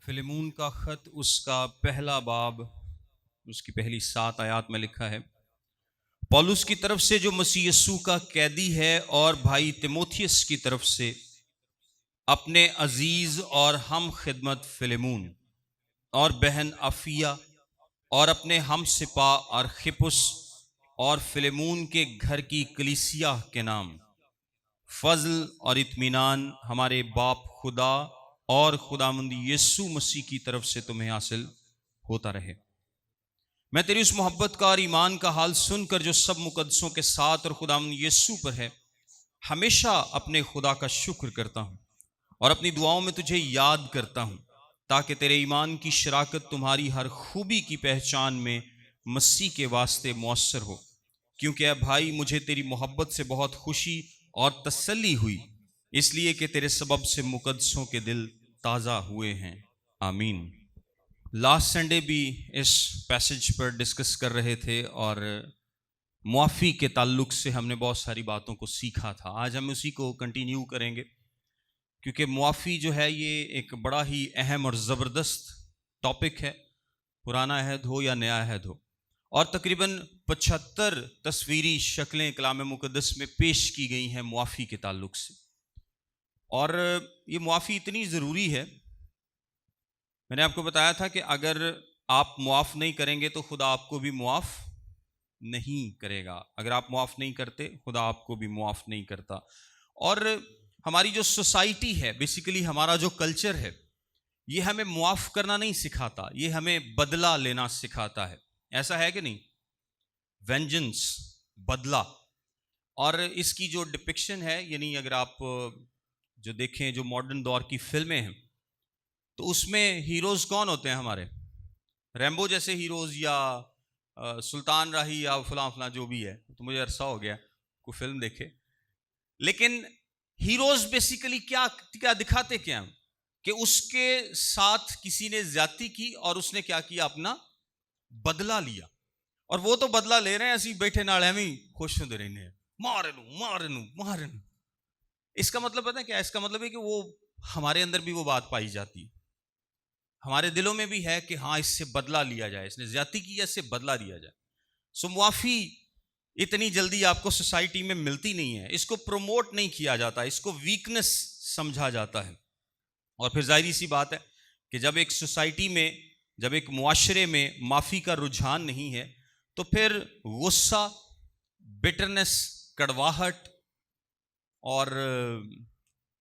فلمون کا خط اس کا پہلا باب اس کی پہلی 7 آیات میں لکھا ہے، پولس کی طرف سے جو مسیح یسوع کا قیدی ہے اور بھائی تیموتھیوس کی طرف سے اپنے عزیز اور ہم خدمت فلمون اور بہن افیا اور اپنے ہم سپاہ ارخپس اور فلمون کے گھر کی کلیسیا کے نام، فضل اور اطمینان ہمارے باپ خدا اور خداوند یسوع مسیح کی طرف سے تمہیں حاصل ہوتا رہے۔ میں تیری اس محبت کا اور ایمان کا حال سن کر جو سب مقدسوں کے ساتھ اور خداوند یسوع پر ہے، ہمیشہ اپنے خدا کا شکر کرتا ہوں اور اپنی دعاؤں میں تجھے یاد کرتا ہوں، تاکہ تیرے ایمان کی شراکت تمہاری ہر خوبی کی پہچان میں مسیح کے واسطے مؤثر ہو، کیونکہ اے بھائی مجھے تیری محبت سے بہت خوشی اور تسلی ہوئی، اس لیے کہ تیرے سبب سے مقدسوں کے دل تازہ ہوئے ہیں۔ آمین۔ لاسٹ سنڈے بھی اس پیسج پر ڈسکس کر رہے تھے اور معافی کے تعلق سے ہم نے بہت ساری باتوں کو سیکھا تھا۔ آج ہم اسی کو کنٹینیو کریں گے، کیونکہ معافی جو ہے یہ ایک بڑا ہی اہم اور زبردست ٹاپک ہے، پرانا عہد ہو یا نیا عہد ہو، اور تقریباً 75 تصویری شکلیں کلام مقدس میں پیش کی گئی ہیں معافی کے تعلق سے، اور یہ معافی اتنی ضروری ہے۔ میں نے آپ کو بتایا تھا کہ اگر آپ معاف نہیں کریں گے تو خدا آپ کو بھی معاف نہیں کرے گا، اگر آپ معاف نہیں کرتے خدا آپ کو بھی معاف نہیں کرتا۔ اور ہماری جو سوسائٹی ہے، بیسیکلی ہمارا جو کلچر ہے، یہ ہمیں معاف کرنا نہیں سکھاتا، یہ ہمیں بدلہ لینا سکھاتا ہے۔ ایسا ہے کہ نہیں؟ وینجنس، بدلہ۔ اور اس کی جو ڈپکشن ہے، یعنی اگر آپ جو دیکھیں جو ماڈرن دور کی فلمیں ہیں تو اس میں ہیروز کون ہوتے ہیں ہمارے؟ ریمبو جیسے ہیروز، یا سلطان راہی، یا فلاں فلاں جو بھی ہے، تو مجھے عرصہ ہو گیا کوئی فلم دیکھے۔ لیکن ہیروز بیسیکلی کیا دکھاتے کیا ہیں؟ کہ اس کے ساتھ کسی نے زیادتی کی اور اس نے کیا کیا؟ اپنا بدلہ لیا، اور وہ تو بدلہ لے رہے ہیں، ایسے بیٹھے ناڑے میں خوش ہوتے رہنے ہیں، مارنو۔ اس کا مطلب پتہ ہے کیا؟ اس کا مطلب ہے کہ وہ ہمارے اندر بھی وہ بات پائی جاتی ہے، ہمارے دلوں میں بھی ہے کہ ہاں اس سے بدلہ لیا جائے، اس نے زیادتی کی ہے، اس سے بدلہ لیا جائے۔ سو معافی اتنی جلدی آپ کو سوسائٹی میں ملتی نہیں ہے، اس کو پروموٹ نہیں کیا جاتا، اس کو ویکنس سمجھا جاتا ہے۔ اور پھر ظاہری سی بات ہے کہ جب ایک سوسائٹی میں، جب ایک معاشرے میں معافی کا رجحان نہیں ہے تو پھر غصہ، بٹرنس، کڑواہٹ اور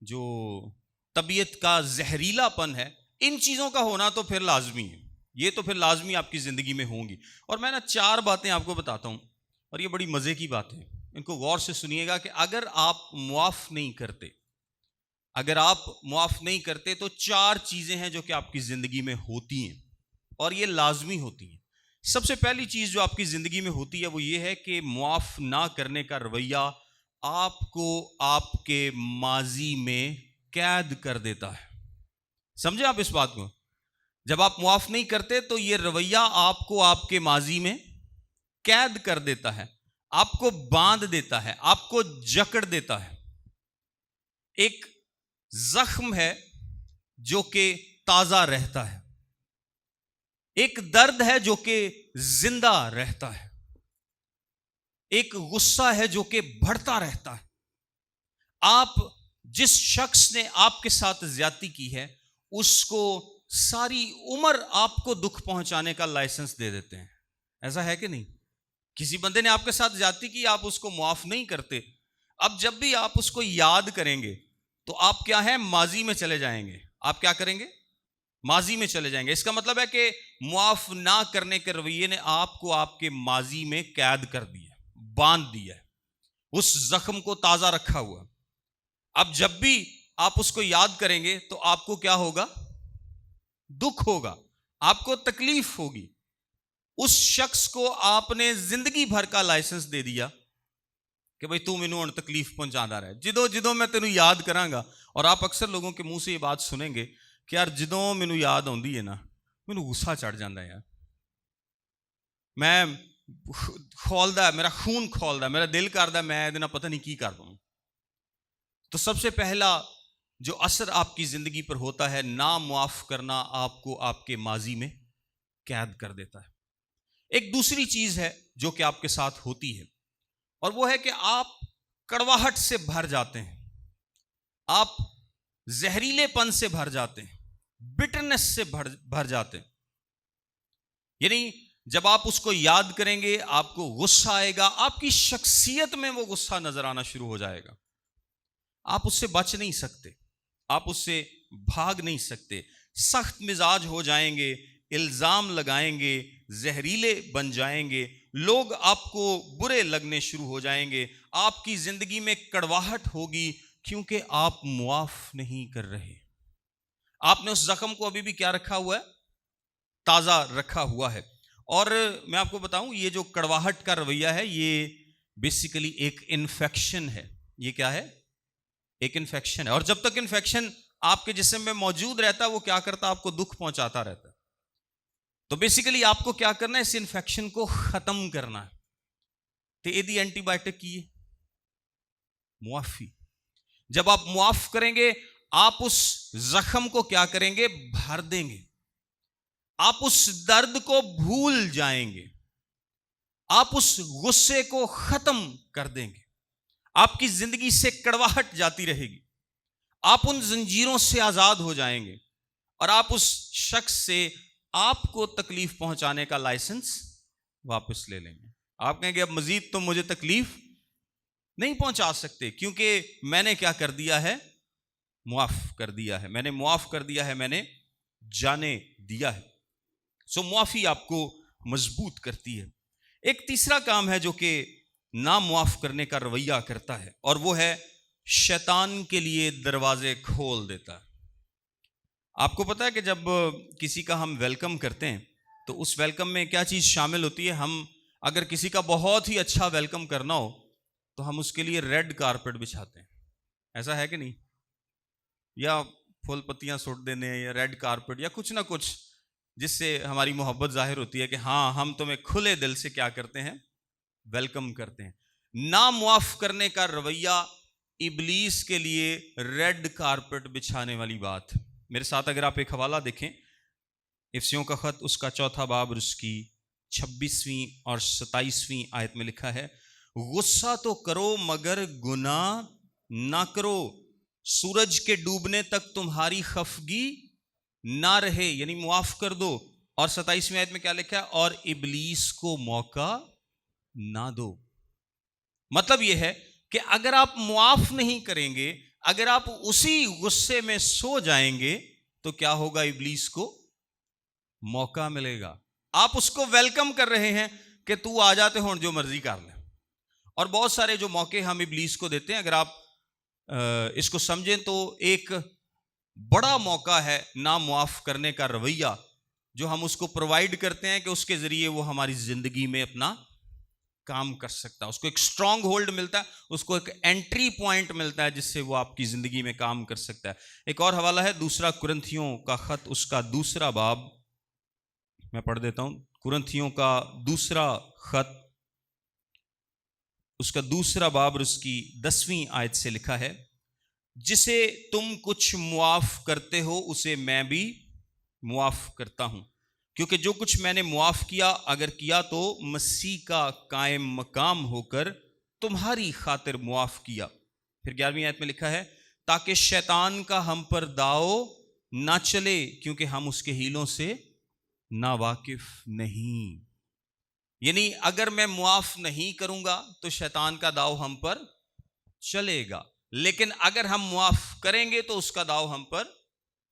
جو طبیعت کا زہریلا پن ہے، ان چیزوں کا ہونا تو پھر لازمی ہے، یہ تو پھر لازمی آپ کی زندگی میں ہوں گی۔ اور میں 4 باتیں آپ کو بتاتا ہوں، اور یہ بڑی مزے کی بات ہے، ان کو غور سے سنیے گا کہ اگر آپ معاف نہیں کرتے تو 4 چیزیں ہیں جو کہ آپ کی زندگی میں ہوتی ہیں اور یہ لازمی ہوتی ہیں۔ سب سے پہلی چیز جو آپ کی زندگی میں ہوتی ہے وہ یہ ہے کہ معاف نہ کرنے کا رویہ آپ کو آپ کے ماضی میں قید کر دیتا ہے۔ سمجھے آپ اس بات کو؟ جب آپ معاف نہیں کرتے تو یہ رویہ آپ کو آپ کے ماضی میں قید کر دیتا ہے، آپ کو باندھ دیتا ہے، آپ کو جکڑ دیتا ہے۔ ایک زخم ہے جو کہ تازہ رہتا ہے، ایک درد ہے جو کہ زندہ رہتا ہے، ایک غصہ ہے جو کہ بڑھتا رہتا ہے۔ آپ جس شخص نے آپ کے ساتھ زیادتی کی ہے اس کو ساری عمر آپ کو دکھ پہنچانے کا لائسنس دے دیتے ہیں۔ ایسا ہے کہ نہیں؟ کسی بندے نے آپ کے ساتھ زیادتی کی، آپ اس کو معاف نہیں کرتے، اب جب بھی آپ اس کو یاد کریں گے تو آپ کیا ہے؟ ماضی میں چلے جائیں گے۔ آپ کیا کریں گے؟ ماضی میں چلے جائیں گے۔ اس کا مطلب ہے کہ معاف نہ کرنے کے رویے نے آپ کو آپ کے ماضی میں قید کر دیا، باندھ دیا ہے، اس زخم کو تازہ رکھا ہوا۔ اب جب بھی آپ اس کو یاد کریں گے تو آپ کو کیا ہوگا؟ دکھ ہوگا، آپ کو تکلیف ہوگی۔ اس شخص کو آپ نے زندگی بھر کا لائسنس دے دیا کہ بھئی تو مینوں تکلیف پہنچانا رہا ہے، جدوں میں تینوں یاد کراں گا۔ اور آپ اکثر لوگوں کے منہ سے یہ بات سنیں گے کہ یار جدوں مینوں یاد آندی ہے نا، مینوں غصہ چڑھ جاندہ ہے، یار میں کھولدا ہے، میرا خون کھولدا ہے، میرا دل کردا ہے میں ادھے نال پتہ نہیں کی کر دوں۔ تو سب سے پہلا جو اثر آپ کی زندگی پر ہوتا ہے، نا معاف کرنا آپ کو آپ کے ماضی میں قید کر دیتا ہے۔ ایک دوسری چیز ہے جو کہ آپ کے ساتھ ہوتی ہے، اور وہ ہے کہ آپ کڑواہٹ سے بھر جاتے ہیں، آپ زہریلے پن سے بھر جاتے ہیں، بٹرنس سے بھر جاتے ہیں۔ یعنی جب آپ اس کو یاد کریں گے آپ کو غصہ آئے گا، آپ کی شخصیت میں وہ غصہ نظر آنا شروع ہو جائے گا، آپ اس سے بچ نہیں سکتے، آپ اس سے بھاگ نہیں سکتے، سخت مزاج ہو جائیں گے، الزام لگائیں گے، زہریلے بن جائیں گے، لوگ آپ کو برے لگنے شروع ہو جائیں گے، آپ کی زندگی میں کڑواہٹ ہوگی، کیونکہ آپ معاف نہیں کر رہے۔ آپ نے اس زخم کو ابھی بھی کیا رکھا ہوا ہے؟ تازہ رکھا ہوا ہے۔ اور میں آپ کو بتاؤں، یہ جو کڑواہٹ کا رویہ ہے، یہ بیسیکلی ایک انفیکشن ہے۔ یہ کیا ہے؟ ایک انفیکشن ہے، اور جب تک انفیکشن آپ کے جسم میں موجود رہتا ہے، وہ کیا کرتا ہے؟ آپ کو دکھ پہنچاتا رہتا ہے۔ تو بیسیکلی آپ کو کیا کرنا ہے؟ اس انفیکشن کو ختم کرنا ہے۔ تو یہ اینٹی بائیوٹک کی ہے معافی۔ جب آپ معاف کریں گے، آپ اس زخم کو کیا کریں گے؟ بھر دیں گے، آپ اس درد کو بھول جائیں گے، آپ اس غصے کو ختم کر دیں گے، آپ کی زندگی سے کڑواہٹ جاتی رہے گی، آپ ان زنجیروں سے آزاد ہو جائیں گے، اور آپ اس شخص سے آپ کو تکلیف پہنچانے کا لائسنس واپس لے لیں گے۔ آپ کہیں گے اب مزید تم مجھے تکلیف نہیں پہنچا سکتے، کیونکہ میں نے کیا کر دیا ہے؟ معاف کر دیا ہے، میں نے معاف کر دیا ہے، میں نے جانے دیا ہے۔ سو معافی آپ کو مضبوط کرتی ہے۔ ایک تیسرا کام ہے جو کہ نا معاف کرنے کا رویہ کرتا ہے، اور وہ ہے شیطان کے لیے دروازے کھول دیتا ہے۔ آپ کو پتا ہے کہ جب کسی کا ہم ویلکم کرتے ہیں تو اس ویلکم میں کیا چیز شامل ہوتی ہے؟ ہم اگر کسی کا بہت ہی اچھا ویلکم کرنا ہو تو ہم اس کے لیے ریڈ کارپٹ بچھاتے ہیں، ایسا ہے کہ نہیں؟ یا پھول پتیاں سوٹ دینے، یا ریڈ کارپٹ، یا کچھ نہ کچھ جس سے ہماری محبت ظاہر ہوتی ہے کہ ہاں ہم تمہیں کھلے دل سے کیا کرتے ہیں؟ ویلکم کرتے ہیں۔ نا معاف کرنے کا رویہ ابلیس کے لیے ریڈ کارپٹ بچھانے والی بات۔ میرے ساتھ اگر آپ ایک حوالہ دیکھیں، افسیوں کا خط اس کا 4 باب اور اس کی 26ویں اور 27ویں آیت میں لکھا ہے، غصہ تو کرو مگر گناہ نہ کرو، سورج کے ڈوبنے تک تمہاری خفگی نہ رہے، یعنی معاف کر دو۔ اور 27ویں آیت میں کیا لکھا ہے؟ اور ابلیس کو موقع نہ دو۔ مطلب یہ ہے کہ اگر آپ معاف نہیں کریں گے، اگر آپ اسی غصے میں سو جائیں گے تو کیا ہوگا؟ ابلیس کو موقع ملے گا۔ آپ اس کو ویلکم کر رہے ہیں کہ تو آ جاتے ہوں جو مرضی کر لیں، اور بہت سارے جو موقع ہم ابلیس کو دیتے ہیں، اگر آپ اس کو سمجھیں تو ایک بڑا موقع ہے نا معاف کرنے کا رویہ جو ہم اس کو پرووائڈ کرتے ہیں کہ اس کے ذریعے وہ ہماری زندگی میں اپنا کام کر سکتا ہے، اس کو ایک سٹرونگ ہولڈ ملتا ہے، اس کو ایک انٹری پوائنٹ ملتا ہے جس سے وہ آپ کی زندگی میں کام کر سکتا ہے۔ ایک اور حوالہ ہے 2 کرنتھیوں کا خط اس کا 2 باب، میں پڑھ دیتا ہوں۔ کرنتھیوں کا 2 خط اس کا 2 باب اور اس کی 10ویں آیت سے لکھا ہے، جسے تم کچھ معاف کرتے ہو اسے میں بھی معاف کرتا ہوں، کیونکہ جو کچھ میں نے معاف کیا اگر کیا تو مسیح کا قائم مقام ہو کر تمہاری خاطر معاف کیا۔ پھر 11ویں آیت میں لکھا ہے، تاکہ شیطان کا ہم پر داؤ نہ چلے، کیونکہ ہم اس کے ہیلوں سے ناواقف نہیں۔ یعنی اگر میں معاف نہیں کروں گا تو شیطان کا داؤ ہم پر چلے گا، لیکن اگر ہم معاف کریں گے تو اس کا داؤ ہم پر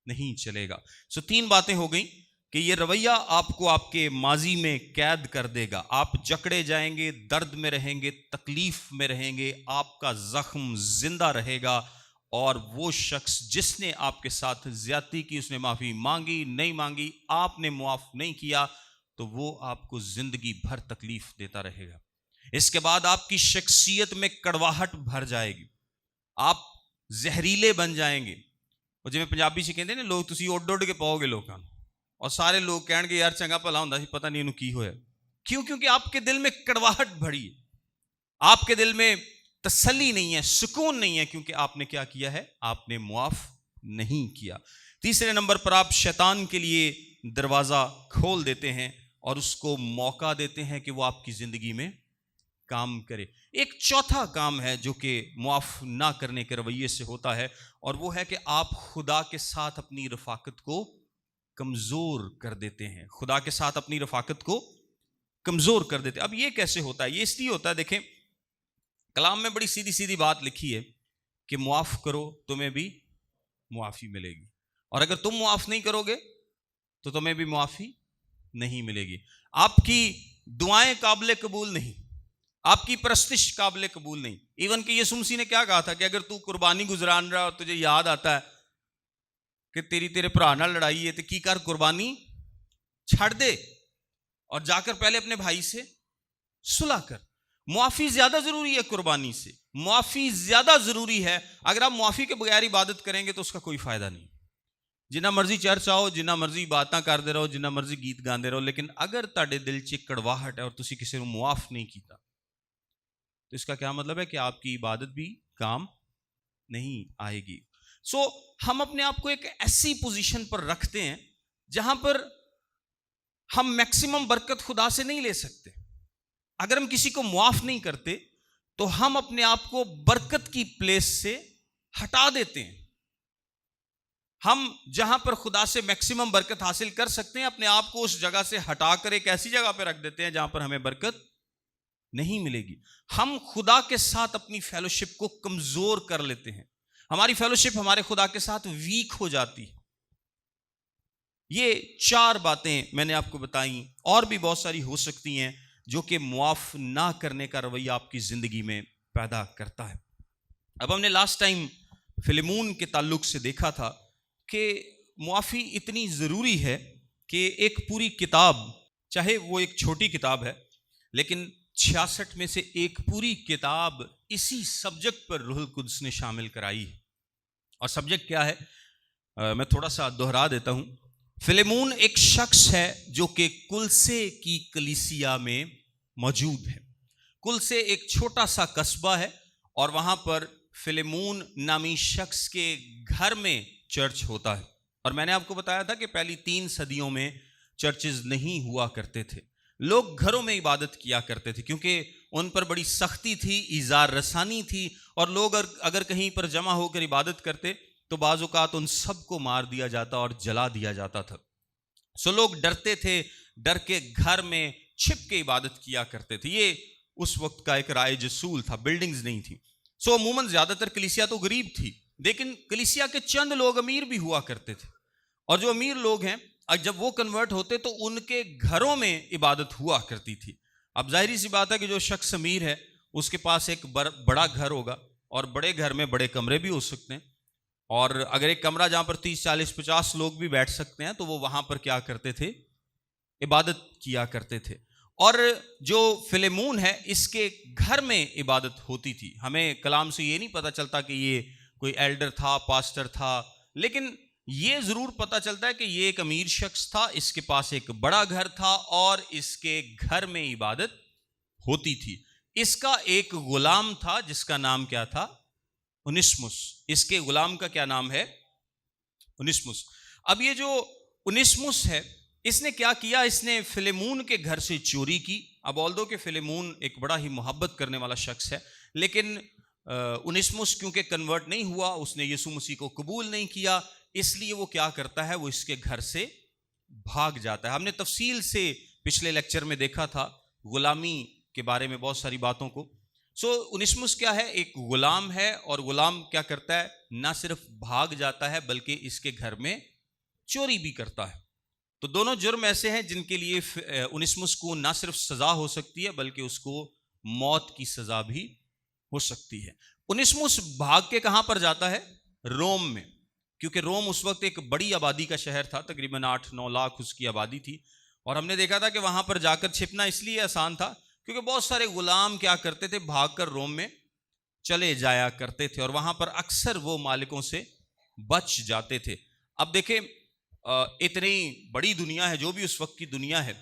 نہیں چلے گا۔ 3 باتیں ہو گئیں کہ یہ رویہ آپ کو آپ کے ماضی میں قید کر دے گا، آپ جکڑے جائیں گے، درد میں رہیں گے، تکلیف میں رہیں گے، آپ کا زخم زندہ رہے گا، اور وہ شخص جس نے آپ کے ساتھ زیادتی کی، اس نے معافی مانگی نہیں مانگی، آپ نے معاف نہیں کیا، تو وہ آپ کو زندگی بھر تکلیف دیتا رہے گا۔ اس کے بعد آپ کی شخصیت میں کڑواہٹ بھر جائے گی، آپ زہریلے بن جائیں گے۔ اور جی میں پنجابی سے کہتے ہیں نا، لوگ تسی اڈ اڈ کے پاؤ گے لوگوں، اور سارے لوگ کہیں گے یار چنگا بھلا ہوندا سی، پتہ نہیں انہوں کی ہویا۔ کیوں؟ کیونکہ آپ کے دل میں کڑواہٹ بھری ہے، آپ کے دل میں تسلی نہیں ہے، سکون نہیں ہے، کیونکہ آپ نے کیا کیا ہے؟ آپ نے معاف نہیں کیا۔ تیسرے نمبر پر آپ شیطان کے لیے دروازہ کھول دیتے ہیں اور اس کو موقع دیتے ہیں کہ وہ آپ کی زندگی میں کام کرے۔ ایک چوتھا کام ہے جو کہ معاف نہ کرنے کے رویے سے ہوتا ہے، اور وہ ہے کہ آپ خدا کے ساتھ اپنی رفاقت کو کمزور کر دیتے ہیں۔ خدا کے ساتھ اپنی رفاقت کو کمزور کر دیتے ہیں۔ اب یہ کیسے ہوتا ہے؟ یہ اس لیے ہوتا ہے، دیکھیں کلام میں بڑی سیدھی سیدھی بات لکھی ہے کہ معاف کرو تمہیں بھی معافی ملے گی، اور اگر تم معاف نہیں کرو گے تو تمہیں بھی معافی نہیں ملے گی۔ آپ کی دعائیں قابل قبول نہیں، آپ کی پرستش قابل قبول نہیں۔ ایون کہ یسوع مسیح نے کیا کہا تھا کہ اگر تو قربانی گزران رہا اور تجھے یاد آتا ہے کہ تیرے بھرا نال لڑائی ہے تو کی کر، قربانی چھڑ دے اور جا کر پہلے اپنے بھائی سے صلح کر۔ معافی زیادہ ضروری ہے قربانی سے، معافی زیادہ ضروری ہے۔ اگر آپ معافی کے بغیر عبادت کریں گے تو اس کا کوئی فائدہ نہیں۔ جنہ مرضی چرچ آؤ، جنہ مرضی باتاں کرتے رہو، جنہ مرضی گیت گاندے رہو، لیکن اگر تہاڈے دل چ کڑواہٹ ہے اور تسی کسی کو معاف نہیں کیتا تو اس کا کیا مطلب ہے کہ آپ کی عبادت بھی کام نہیں آئے گی۔ سو ہم اپنے آپ کو ایک ایسی پوزیشن پر رکھتے ہیں جہاں پر ہم میکسیمم برکت خدا سے نہیں لے سکتے۔ اگر ہم کسی کو معاف نہیں کرتے تو ہم اپنے آپ کو برکت کی پلیس سے ہٹا دیتے ہیں۔ ہم جہاں پر خدا سے میکسیمم برکت حاصل کر سکتے ہیں، اپنے آپ کو اس جگہ سے ہٹا کر ایک ایسی جگہ پہ رکھ دیتے ہیں جہاں پر ہمیں برکت نہیں ملے گی۔ ہم خدا کے ساتھ اپنی فیلوشپ کو کمزور کر لیتے ہیں، ہماری فیلوشپ ہمارے خدا کے ساتھ ویک ہو جاتی ہے۔ یہ 4 باتیں میں نے آپ کو بتائیں، اور بھی بہت ساری ہو سکتی ہیں جو کہ معاف نہ کرنے کا رویہ آپ کی زندگی میں پیدا کرتا ہے۔ اب ہم نے لاسٹ ٹائم فلیمون کے تعلق سے دیکھا تھا کہ معافی اتنی ضروری ہے کہ ایک پوری کتاب، چاہے وہ ایک چھوٹی کتاب ہے لیکن 66 میں سے ایک پوری کتاب اسی سبجیکٹ پر روح القدس نے شامل کرائی ہے۔ اور سبجیکٹ کیا ہے؟ میں تھوڑا سا دہرا دیتا ہوں۔ فلیمون ایک شخص ہے جو کہ کلسے کی کلیسیا میں موجود ہے۔ کلسے ایک چھوٹا سا قصبہ ہے اور وہاں پر فلیمون نامی شخص کے گھر میں چرچ ہوتا ہے۔ اور میں نے آپ کو بتایا تھا کہ پہلی 3 صدیوں میں چرچز نہیں ہوا کرتے تھے، لوگ گھروں میں عبادت کیا کرتے تھے کیونکہ ان پر بڑی سختی تھی، ایذار رسانی تھی، اور لوگ اگر کہیں پر جمع ہو کر عبادت کرتے تو بعض اوقات ان سب کو مار دیا جاتا اور جلا دیا جاتا تھا۔ سو لوگ ڈرتے تھے، ڈر کے گھر میں چھپ کے عبادت کیا کرتے تھے۔ یہ اس وقت کا ایک رائج اصول تھا، بلڈنگز نہیں تھی۔ سو عموماً زیادہ تر کلیسیا تو غریب تھی، لیکن کلیسیا کے چند لوگ امیر بھی ہوا کرتے تھے، اور جو امیر لوگ ہیں جب وہ کنورٹ ہوتے تو ان کے گھروں میں عبادت ہوا کرتی تھی۔ اب ظاہری سی بات ہے کہ جو شخص امیر ہے اس کے پاس ایک بڑا گھر ہوگا، اور بڑے گھر میں بڑے کمرے بھی ہو سکتے ہیں، اور اگر ایک کمرہ جہاں پر 30 40 50 لوگ بھی بیٹھ سکتے ہیں تو وہ وہاں پر کیا کرتے تھے؟ عبادت کیا کرتے تھے۔ اور جو فلیمون ہے اس کے گھر میں عبادت ہوتی تھی۔ ہمیں کلام سے یہ نہیں پتہ چلتا کہ یہ کوئی ایلڈر تھا، پاسٹر تھا، لیکن یہ ضرور پتہ چلتا ہے کہ یہ ایک امیر شخص تھا، اس کے پاس ایک بڑا گھر تھا اور اس کے گھر میں عبادت ہوتی تھی۔ اس کا ایک غلام تھا جس کا نام کیا تھا؟ اونیسموس۔ اس کے غلام کا کیا نام ہے؟ اونیسموس۔ اب یہ جو اونیسموس ہے اس نے کیا کیا؟ اس نے فلیمون کے گھر سے چوری کی۔ اب آلدو کہ فلیمون ایک بڑا ہی محبت کرنے والا شخص ہے، لیکن اونیسموس کیونکہ کنورٹ نہیں ہوا، اس نے یسوع مسیح کو قبول نہیں کیا، اس لیے وہ کیا کرتا ہے؟ وہ اس کے گھر سے بھاگ جاتا ہے۔ ہم نے تفصیل سے پچھلے لیکچر میں دیکھا تھا غلامی کے بارے میں بہت ساری باتوں کو۔ سو اونیسموس کیا ہے؟ ایک غلام ہے، اور غلام کیا کرتا ہے؟ نہ صرف بھاگ جاتا ہے بلکہ اس کے گھر میں چوری بھی کرتا ہے۔ تو دونوں جرم ایسے ہیں جن کے لیے اونیسموس کو نہ صرف سزا ہو سکتی ہے بلکہ اس کو موت کی سزا بھی ہو سکتی ہے۔ اونیسموس بھاگ کے کہاں پر جاتا ہے؟ روم میں، کیونکہ روم اس وقت ایک بڑی آبادی کا شہر تھا، تقریباً 8-9 لاکھ اس کی آبادی تھی، اور ہم نے دیکھا تھا کہ وہاں پر جا کر چھپنا اس لیے آسان تھا کیونکہ بہت سارے غلام کیا کرتے تھے؟ بھاگ کر روم میں چلے جایا کرتے تھے، اور وہاں پر اکثر وہ مالکوں سے بچ جاتے تھے۔ اب دیکھیں اتنی بڑی دنیا ہے، جو بھی اس وقت کی دنیا ہے،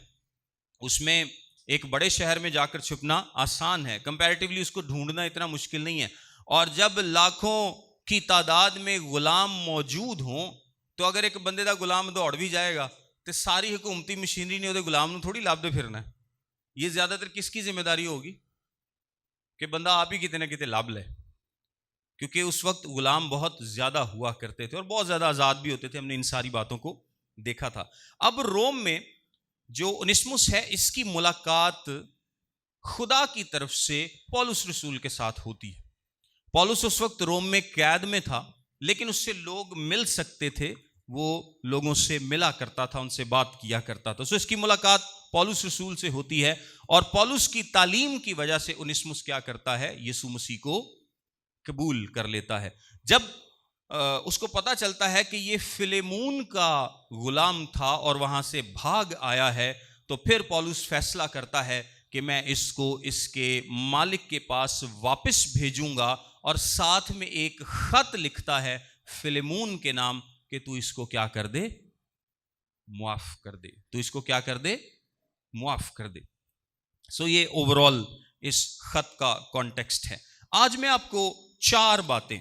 اس میں ایک بڑے شہر میں جا کر چھپنا آسان ہے، کمپیریٹیولی اس کو ڈھونڈنا اتنا مشکل نہیں ہے۔ اور جب لاکھوں کی تعداد میں غلام موجود ہوں تو اگر ایک بندے دا غلام دوڑ بھی جائے گا تو ساری حکومتی مشینری نے وہ غلام نو تھوڑی لابدے پھرنا ہے. یہ زیادہ تر کس کی ذمہ داری ہوگی کہ بندہ آپ ہی کتے نہ کتے لاب لے, کیونکہ اس وقت غلام بہت زیادہ ہوا کرتے تھے اور بہت زیادہ آزاد بھی ہوتے تھے. ہم نے ان ساری باتوں کو دیکھا تھا. اب روم میں جو اونیسموس ہے اس کی ملاقات خدا کی طرف سے پولس رسول کے ساتھ ہوتی ہے. پولس اس وقت روم میں قید میں تھا, لیکن اس سے لوگ مل سکتے تھے, وہ لوگوں سے ملا کرتا تھا, ان سے بات کیا کرتا تھا. اس کی ملاقات پولس رسول سے ہوتی ہے اور پولس کی تعلیم کی وجہ سے اونیسموس کیا کرتا ہے, یسوع مسیح کو قبول کر لیتا ہے. جب اس کو پتا چلتا ہے کہ یہ فلیمون کا غلام تھا اور وہاں سے بھاگ آیا ہے, تو پھر پولس فیصلہ کرتا ہے کہ میں اس کو اس کے مالک کے پاس واپس بھیجوں گا, اور ساتھ میں ایک خط لکھتا ہے فلیمون کے نام کہ تو اس کو کیا کر دے, معاف کر دے. تو اس کو کیا کر دے, معاف کر دے. سو یہ اوورال اس خط کا کانٹیکسٹ ہے. آج میں آپ کو 4 باتیں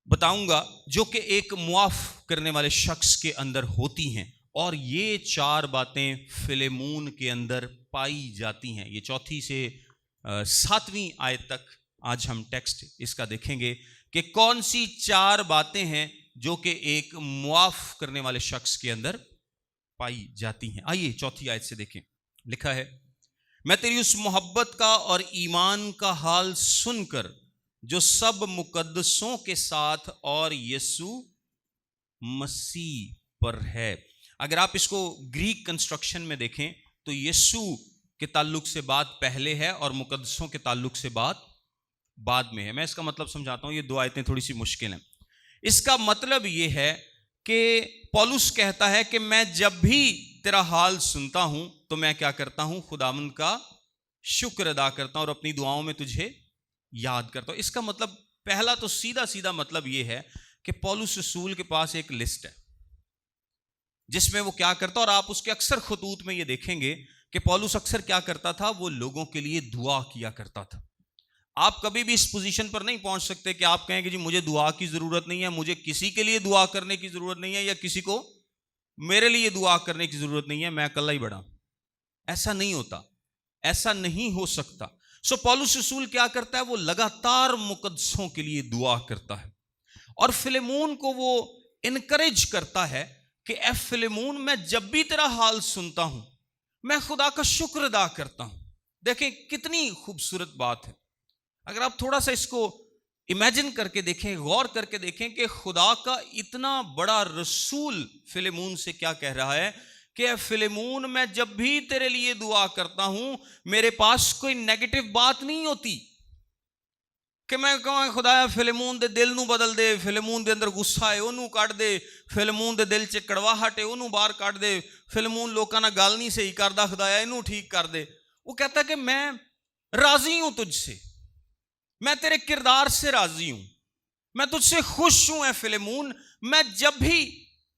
بتاؤں گا جو کہ ایک معاف کرنے والے شخص کے اندر ہوتی ہیں, اور یہ 4 باتیں فلیمون کے اندر پائی جاتی ہیں. یہ 4 سے 7ویں آیت تک آج ہم ٹیکسٹ اس کا دیکھیں گے کہ کون سی 4 باتیں ہیں جو کہ ایک معاف کرنے والے شخص کے اندر پائی جاتی ہیں. آئیے 4 آیت سے دیکھیں. لکھا ہے, میں تیری اس محبت کا اور ایمان کا حال سن کر جو سب مقدسوں کے ساتھ اور یسوع مسیح پر ہے. اگر آپ اس کو گریک کنسٹرکشن میں دیکھیں تو یسوع کے تعلق سے بات پہلے ہے اور مقدسوں کے تعلق سے بات بعد میں ہے. میں اس کا مطلب سمجھاتا ہوں, یہ 2 آیتیں تھوڑی سی مشکل ہیں. اس کا مطلب یہ ہے کہ پولس کہتا ہے کہ میں جب بھی تیرا حال سنتا ہوں تو میں کیا کرتا ہوں, خداوند کا شکر ادا کرتا ہوں اور اپنی دعاؤں میں تجھے یاد کرتا ہوں. اس کا مطلب پہلا تو سیدھا مطلب یہ ہے کہ پولس رسول کے پاس ایک لسٹ ہے جس میں وہ کیا کرتا, اور آپ اس کے اکثر خطوط میں یہ دیکھیں گے کہ پولس اکثر کیا کرتا تھا, وہ لوگوں کے لیے دعا کیا کرتا تھا. آپ کبھی بھی اس پوزیشن پر نہیں پہنچ سکتے کہ آپ کہیں کہ جی مجھے دعا کی ضرورت نہیں ہے, مجھے کسی کے لیے دعا کرنے کی ضرورت نہیں ہے, یا کسی کو میرے لیے دعا کرنے کی ضرورت نہیں ہے, میں اکیلا ہی بڑا. ایسا نہیں ہوتا, ایسا نہیں ہو سکتا. سو پولس رسول کیا کرتا ہے, وہ لگاتار مقدسوں کے لیے دعا کرتا ہے, اور فلیمون کو وہ انکریج کرتا ہے کہ اے فلیمون, میں جب بھی تیرا حال سنتا ہوں میں خدا کا شکر ادا کرتا ہوں. دیکھیں کتنی خوبصورت بات ہے. اگر آپ تھوڑا سا اس کو امیجن کر کے دیکھیں, غور کر کے دیکھیں کہ خدا کا اتنا بڑا رسول فلیمون سے کیا کہہ رہا ہے کہ اے فلیمون, میں جب بھی تیرے لیے دعا کرتا ہوں میرے پاس کوئی نیگیٹو بات نہیں ہوتی کہ میں کہوں خدایا فلیمون دے دل نو بدل دے, فلیمون دے اندر غصہ ہے انہوں کٹ دے, فلیمون دے دل چ کڑواہٹ ہے انہوں باہر کٹ دے, فلیمون لوکاں نال گل نہیں صحیح کردا خدایا انہوں ٹھیک کر دے. وہ کہتا ہے کہ میں راضی ہوں تجھ سے, میں تیرے کردار سے راضی ہوں, میں تجھ سے خوش ہوں. اے فلیمون, میں جب بھی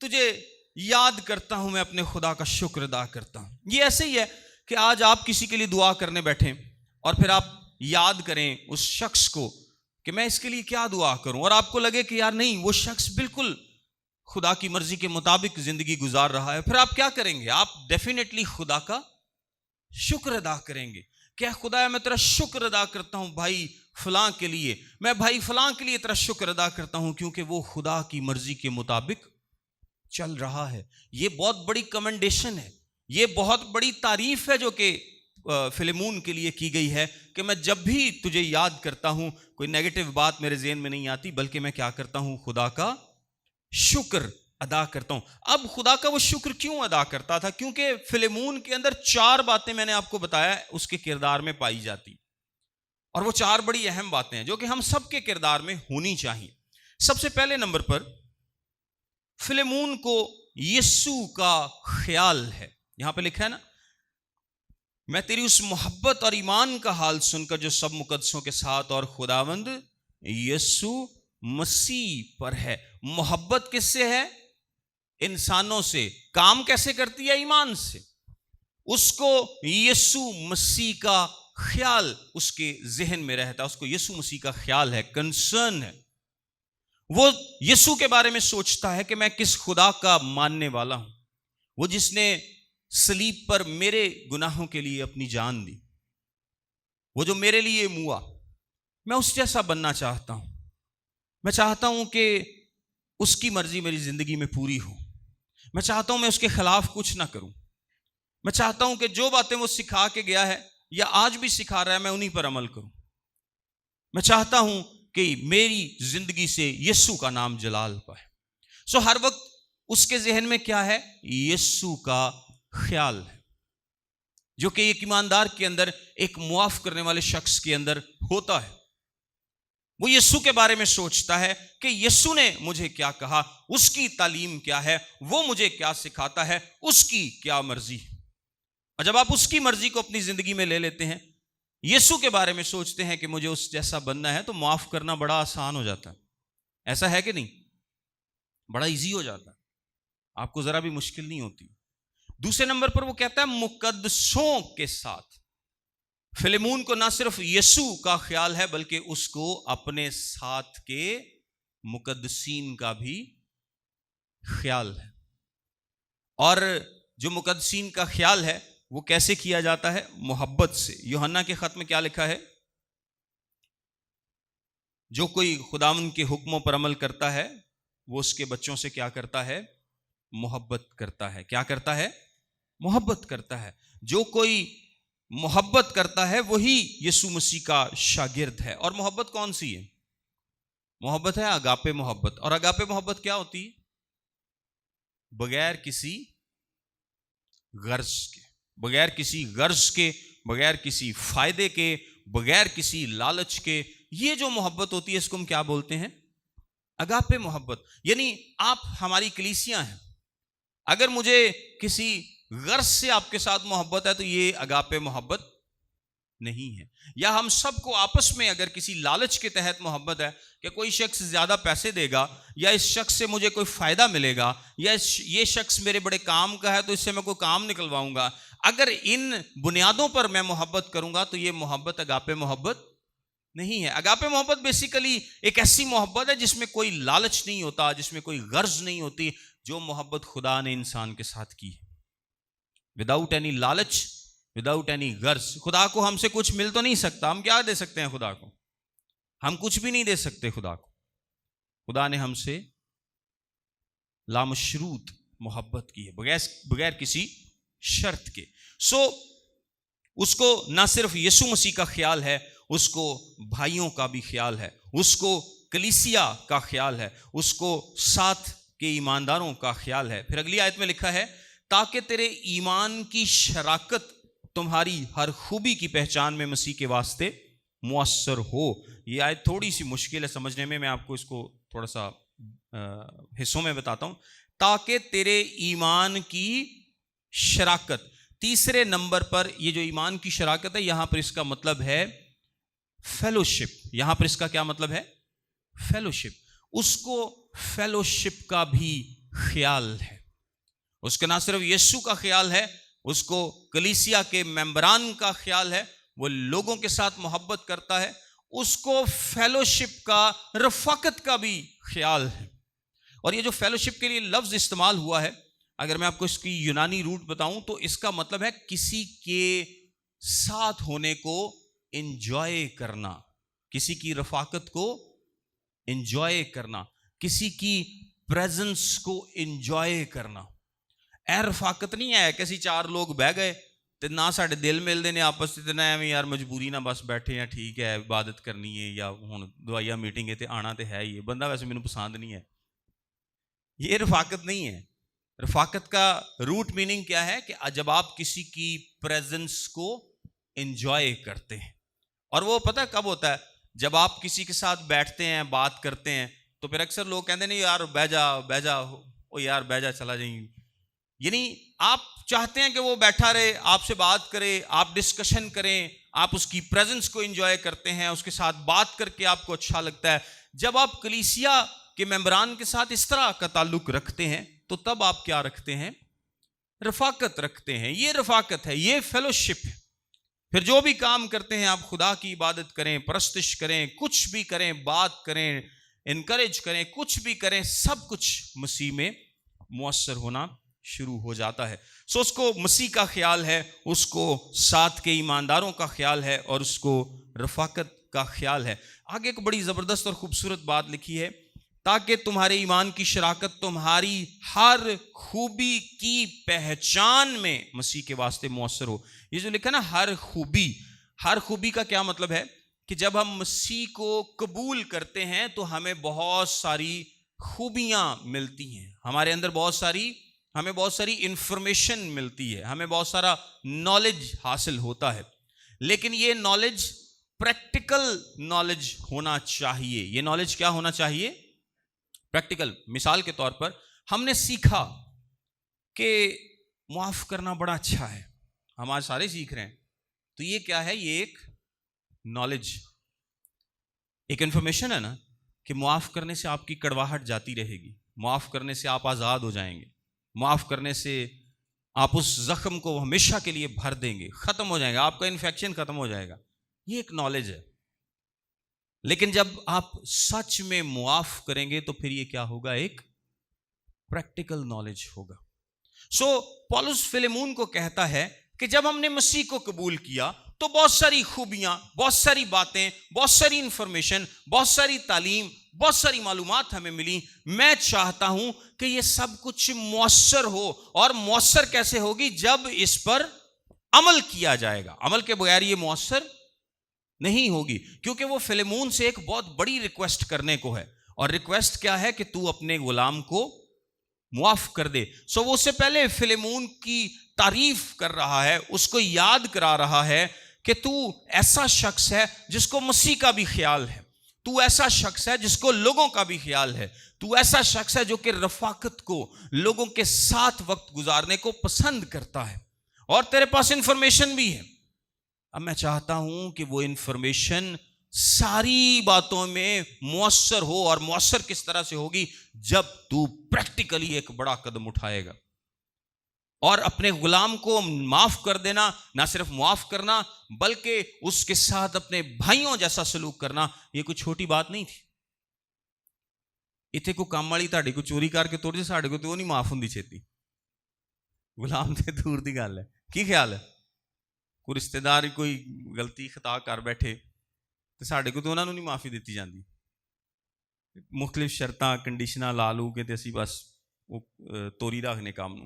تجھے یاد کرتا ہوں میں اپنے خدا کا شکر ادا کرتا ہوں. یہ ایسے ہی ہے کہ آج آپ کسی کے لیے دعا کرنے بیٹھیں اور پھر آپ یاد کریں اس شخص کو کہ میں اس کے لیے کیا دعا کروں, اور آپ کو لگے کہ یار نہیں, وہ شخص بالکل خدا کی مرضی کے مطابق زندگی گزار رہا ہے. پھر آپ کیا کریں گے, آپ ڈیفینیٹلی خدا کا شکر ادا کریں گے کہ خدا میں تیرا شکر ادا کرتا ہوں بھائی فلاں کے لیے, میں بھائی فلاں کے لیے تیرا شکر ادا کرتا ہوں کیونکہ وہ خدا کی مرضی کے مطابق چل رہا ہے. یہ بہت بڑی کمنڈیشن ہے, یہ بہت بڑی تعریف ہے جو کہ فلیمون کے لیے کی گئی ہے کہ میں جب بھی تجھے یاد کرتا ہوں کوئی نیگیٹو بات میرے ذہن میں نہیں آتی, بلکہ میں کیا کرتا ہوں, خدا کا شکر ادا کرتا ہوں. اب خدا کا وہ شکر کیوں ادا کرتا تھا, کیونکہ فلیمون کے اندر 4 باتیں میں نے آپ کو بتایا اس کے کردار میں پائی جاتی, اور وہ 4 بڑی اہم باتیں ہیں جو کہ ہم سب کے کردار میں ہونی چاہیے. سب سے پہلے نمبر پر فلیمون کو یسوع کا خیال ہے. یہاں پہ لکھا ہے نا, میں تیری اس محبت اور ایمان کا حال سن کر جو سب مقدسوں کے ساتھ اور خداوند یسوع مسیح پر ہے. محبت کس سے ہے, انسانوں سے. کام کیسے کرتی ہے, ایمان سے. اس کو یسوع مسیح کا خیال اس کے ذہن میں رہتا ہے, اس کو یسوع مسیح کا خیال ہے, کنسرن ہے. وہ یسوع کے بارے میں سوچتا ہے کہ میں کس خدا کا ماننے والا ہوں، وہ جس نے صلیب پر میرے گناہوں کے لیے اپنی جان دی، وہ جو میرے لیے موا، میں اس جیسا بننا چاہتا ہوں۔ میں چاہتا ہوں کہ اس کی مرضی میری زندگی میں پوری ہو۔ میں چاہتا ہوں میں اس کے خلاف کچھ نہ کروں۔ میں چاہتا ہوں کہ جو باتیں وہ سکھا کے گیا ہے یا آج بھی سکھا رہا ہے میں انہی پر عمل کروں۔ میں چاہتا ہوں کہ میری زندگی سے یسوع کا نام جلال پائے۔ ہر وقت اس کے ذہن میں کیا ہے؟ یسوع کا خیال ہے، جو کہ ایک ایماندار کے اندر، ایک معاف کرنے والے شخص کے اندر ہوتا ہے۔ وہ یسوع کے بارے میں سوچتا ہے کہ یسوع نے مجھے کیا کہا، اس کی تعلیم کیا ہے، وہ مجھے کیا سکھاتا ہے، اس کی کیا مرضی۔ اور جب آپ اس کی مرضی کو اپنی زندگی میں لے لیتے ہیں، یسوع کے بارے میں سوچتے ہیں کہ مجھے اس جیسا بننا ہے، تو معاف کرنا بڑا آسان ہو جاتا ہے۔ ایسا ہے کہ نہیں؟ بڑا ایزی ہو جاتا ہے، آپ کو ذرا بھی مشکل نہیں ہوتی۔ دوسرے نمبر پر وہ کہتا ہے مقدسوں کے ساتھ۔ فلیمون کو نہ صرف یسوع کا خیال ہے بلکہ اس کو اپنے ساتھ کے مقدسین کا بھی خیال ہے۔ اور جو مقدسین کا خیال ہے وہ کیسے کیا جاتا ہے؟ محبت سے۔ یوحنا کے خط میں کیا لکھا ہے؟ جو کوئی خداوند کے حکموں پر عمل کرتا ہے وہ اس کے بچوں سے کیا کرتا ہے؟ محبت کرتا ہے۔ کیا کرتا ہے؟ محبت کرتا ہے۔ جو کوئی محبت کرتا ہے وہی یسوع مسیح کا شاگرد ہے۔ اور محبت کون سی ہے؟ محبت ہے اگاپے محبت۔ اور اگاپے محبت کیا ہوتی ہے؟ بغیر کسی غرض کے، بغیر کسی غرض کے، بغیر کسی فائدے کے، بغیر کسی لالچ کے، یہ جو محبت ہوتی ہے اس کو ہم کیا بولتے ہیں؟ اگاپے محبت۔ یعنی آپ ہماری کلیسیاں ہیں، اگر مجھے کسی غرض سے آپ کے ساتھ محبت ہے تو یہ اگاپے محبت نہیں ہے۔ یا ہم سب کو آپس میں اگر کسی لالچ کے تحت محبت ہے کہ کوئی شخص زیادہ پیسے دے گا، یا اس شخص سے مجھے کوئی فائدہ ملے گا، یا یہ شخص میرے بڑے کام کا ہے تو اس سے میں کوئی کام نکلواؤں گا، اگر ان بنیادوں پر میں محبت کروں گا تو یہ محبت اگاپے محبت نہیں ہے۔ اگاپے محبت بیسیکلی ایک ایسی محبت ہے جس میں کوئی لالچ نہیں ہوتا، جس میں کوئی غرض نہیں ہوتی، جو محبت خدا نے انسان کے ساتھ کی ہے، وداؤٹ اینی لالچ، وداؤٹ اینی غرض۔ خدا کو ہم سے کچھ مل تو نہیں سکتا، ہم کیا دے سکتے ہیں خدا کو؟ ہم کچھ بھی نہیں دے سکتے خدا کو۔ خدا نے ہم سے لامشروط محبت کی ہے، بغیر کسی شرط کے۔ اس کو نہ صرف یسوع مسیح کا خیال ہے، اس کو بھائیوں کا بھی خیال ہے، اس کو کلیسیا کا خیال ہے، اس کو ساتھ کے ایمانداروں کا خیال ہے۔ پھر اگلی آیت میں لکھا ہے تاکہ تیرے ایمان کی شراکت تمہاری ہر خوبی کی پہچان میں مسیح کے واسطے مؤثر ہو۔ یہ آیت تھوڑی سی مشکل ہے سمجھنے میں آپ کو اس کو تھوڑا سا حصوں میں بتاتا ہوں۔ تاکہ تیرے ایمان کی شراکت، تیسرے نمبر پر یہ جو ایمان کی شراکت ہے، یہاں پر اس کا مطلب ہے فیلوشپ۔ یہاں پر اس کا کیا مطلب ہے؟ فیلوشپ۔ اس کو فیلوشپ کا بھی خیال ہے۔ اس کا نہ صرف یسوع کا خیال ہے، اس کو کلیسیا کے ممبران کا خیال ہے، وہ لوگوں کے ساتھ محبت کرتا ہے، اس کو فیلوشپ کا، رفاقت کا بھی خیال ہے۔ اور یہ جو فیلوشپ کے لیے لفظ استعمال ہوا ہے، اگر میں آپ کو اس کی یونانی روٹ بتاؤں تو اس کا مطلب ہے کسی کے ساتھ ہونے کو انجوائے کرنا، کسی کی رفاقت کو انجوائے کرنا، کسی کی پریزنس کو انجوائے کرنا۔ اے رفاقت نہیں ہے کسی چار لوگ بہ گئے تے نہ ساڈے دل ملتے نے آپس تے نہ ایویں یار مجبوری نہ بس بیٹھے ہیں، ٹھیک ہے عبادت کرنی ہے یا ہن دعائیا میٹنگ ہے تے آنا تے ہے ہی، بندہ ویسے مینوں پسند نہیں ہے۔ یہ رفاقت نہیں ہے۔ رفاقت کا روٹ میننگ کیا ہے کہ جب آپ کسی کی پریزنس کو انجوائے کرتے ہیں۔ اور وہ پتہ کب ہوتا ہے؟ جب آپ کسی کے ساتھ بیٹھتے ہیں، بات کرتے ہیں، تو پھر اکثر لوگ کہتے ہیں یار بہ جا او یار بہ جا چلا جائیں، یعنی آپ چاہتے ہیں کہ وہ بیٹھا رہے، آپ سے بات کرے، آپ ڈسکشن کریں، آپ اس کی پریزنس کو انجوائے کرتے ہیں، اس کے ساتھ بات کر کے آپ کو اچھا لگتا ہے۔ جب آپ کلیسیا کے ممبران کے ساتھ اس طرح کا تعلق رکھتے ہیں تو تب آپ کیا رکھتے ہیں؟ رفاقت رکھتے ہیں۔ یہ رفاقت ہے، یہ فیلوشپ ہے۔ پھر جو بھی کام کرتے ہیں آپ خدا کی عبادت کریں، پرستش کریں، کچھ بھی کریں، بات کریں، انکریج کریں، کچھ بھی کریں، سب کچھ مسیح میں مؤثر ہونا شروع ہو جاتا ہے. سو اس کو مسیح کا خیال ہے، اس کو ساتھ کے ایمانداروں کا خیال ہے، اور اس کو رفاقت کا خیال ہے. آگے ایک بڑی زبردست اور خوبصورت بات لکھی ہے، تاکہ تمہارے ایمان کی شراکت تمہاری ہر خوبی کی پہچان میں مسیح کے واسطے مؤثر ہو. یہ جو لکھا نا ہر خوبی کا کیا مطلب ہے؟ کہ جب ہم مسیح کو قبول کرتے ہیں تو ہمیں بہت ساری خوبیاں ملتی ہیں، ہمارے اندر ہمیں بہت ساری انفارمیشن ملتی ہے، ہمیں بہت سارا نالج حاصل ہوتا ہے. لیکن یہ نالج پریکٹیکل نالج ہونا چاہیے. یہ نالج کیا ہونا چاہیے؟ پریکٹیکل. مثال کے طور پر ہم نے سیکھا کہ معاف کرنا بڑا اچھا ہے، ہم آج سارے سیکھ رہے ہیں. تو یہ کیا ہے؟ یہ ایک نالج، ایک انفارمیشن ہے نا، کہ معاف کرنے سے آپ کی کڑواہٹ جاتی رہے گی، معاف کرنے سے آپ آزاد ہو جائیں گے، معاف کرنے سے آپ اس زخم کو ہمیشہ کے لیے بھر دیں گے، ختم ہو جائے گا، آپ کا انفیکشن ختم ہو جائے گا. یہ ایک نالج ہے. لیکن جب آپ سچ میں معاف کریں گے تو پھر یہ کیا ہوگا؟ ایک پریکٹیکل نالج ہوگا. سو پولس فلیمون کو کہتا ہے کہ جب ہم نے مسیح کو قبول کیا تو بہت ساری خوبیاں، بہت ساری باتیں، بہت ساری انفارمیشن، بہت ساری تعلیم، بہت ساری معلومات ہمیں ملی. میں چاہتا ہوں کہ یہ سب کچھ مؤثر ہو. اور مؤثر کیسے ہوگی؟ جب اس پر عمل کیا جائے گا. عمل کے بغیر یہ مؤثر نہیں ہوگی. کیونکہ وہ فلیمون سے ایک بہت بڑی ریکویسٹ کرنے کو ہے. اور ریکویسٹ کیا ہے؟ کہ تو اپنے غلام کو معاف کر دے. سو وہ اس سے پہلے فلیمون کی تعریف کر رہا ہے، اس کو یاد کرا رہا ہے کہ تو ایسا شخص ہے جس کو مسیح کا بھی خیال ہے، تو ایسا شخص ہے جس کو لوگوں کا بھی خیال ہے، تو ایسا شخص ہے جو کہ رفاقت کو، لوگوں کے ساتھ وقت گزارنے کو پسند کرتا ہے، اور تیرے پاس انفارمیشن بھی ہے. اب میں چاہتا ہوں کہ وہ انفارمیشن ساری باتوں میں مؤثر ہو. اور مؤثر کس طرح سے ہوگی؟ جب تو پریکٹیکلی ایک بڑا قدم اٹھائے گا. اور اپنے غلام کو معاف کر دینا، نہ صرف معاف کرنا بلکہ اس کے ساتھ اپنے بھائیوں جیسا سلوک کرنا، یہ کوئی چھوٹی بات نہیں تھی. اتنے کو کام والی تاڑی کو چوری کر کے توڑ دے، ساڑھے کو تو وہ نہیں معاف ہوندی چھیتی. غلام تے دور دی گل ہے. کی خیال ہے؟ کوئی رشتہ دار کوئی غلطی خطا کر بیٹھے تو ساڑھے کو تو انہوں نے نہیں معافی دیتی جاندی. مختلف شرطاں کنڈیشناں لا لو کے تے اسی بس وہ توری رکھنے کام نو.